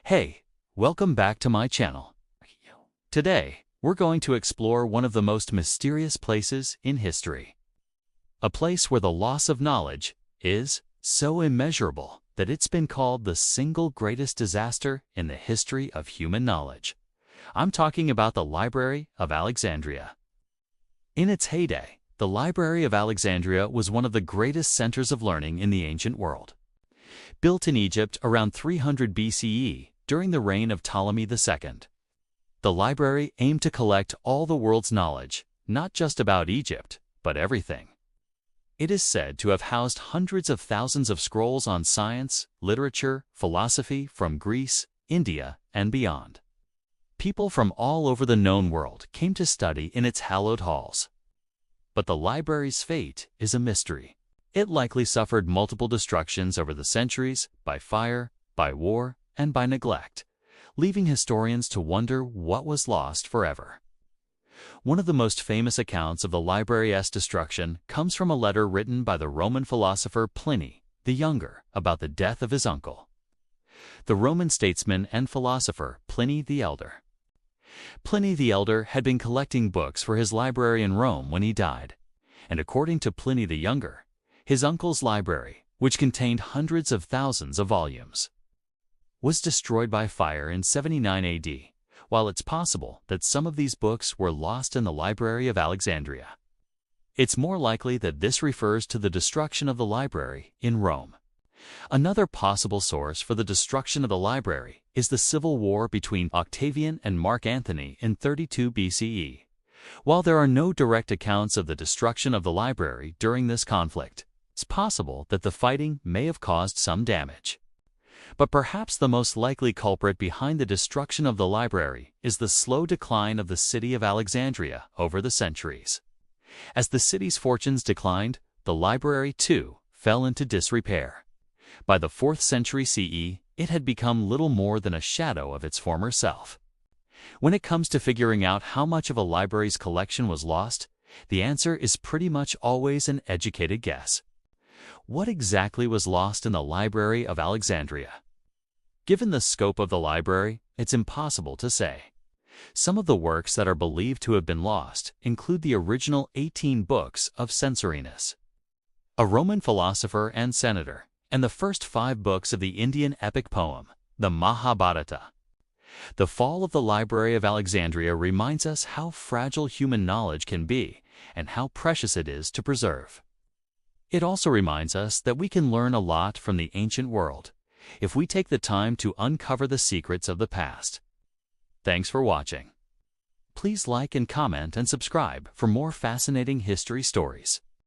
Hey, welcome back to my channel. Today, we're going to explore one of the most mysterious places in history. A place where the loss of knowledge is so immeasurable that it's been called the single greatest disaster in the history of human knowledge. I'm talking about the Library of Alexandria. In its heyday, the Library of Alexandria was one of the greatest centers of learning in the ancient world. Built in Egypt around 300 BCE during the reign of Ptolemy II. The library aimed to collect all the world's knowledge, not just about Egypt, but everything. It is said to have housed hundreds of thousands of scrolls on science, literature, philosophy from Greece, India, and beyond. People from all over the known world came to study in its hallowed halls. But the library's fate is a mystery. It likely suffered multiple destructions over the centuries, by fire, by war, and by neglect, leaving historians to wonder what was lost forever. One of the most famous accounts of the library's destruction comes from a letter written by the Roman philosopher Pliny the Younger about the death of his uncle. The Roman statesman and philosopher Pliny the Elder. Pliny the Elder had been collecting books for his library in Rome when he died, and according to Pliny the Younger, his uncle's library, which contained hundreds of thousands of volumes, was destroyed by fire in 79 AD, while it's possible that some of these books were lost in the Library of Alexandria. It's more likely that this refers to the destruction of the library in Rome. Another possible source for the destruction of the library is the civil war between Octavian and Mark Antony in 32 BCE. While there are no direct accounts of the destruction of the library during this conflict, it's possible that the fighting may have caused some damage. But perhaps the most likely culprit behind the destruction of the library is the slow decline of the city of Alexandria over the centuries. As the city's fortunes declined, the library too fell into disrepair. By the 4th century CE, it had become little more than a shadow of its former self. When it comes to figuring out how much of a library's collection was lost, the answer is pretty much always an educated guess. What exactly was lost in the Library of Alexandria? Given the scope of the library, it's impossible to say. Some of the works that are believed to have been lost include the original 18 books of Censorinus, a Roman philosopher and senator, and the first 5 books of the Indian epic poem, the Mahabharata. The fall of the Library of Alexandria reminds us how fragile human knowledge can be and how precious it is to preserve. It also reminds us that we can learn a lot from the ancient world if we take the time to uncover the secrets of the past. Thanks for watching. Please like and comment and subscribe for more fascinating history stories.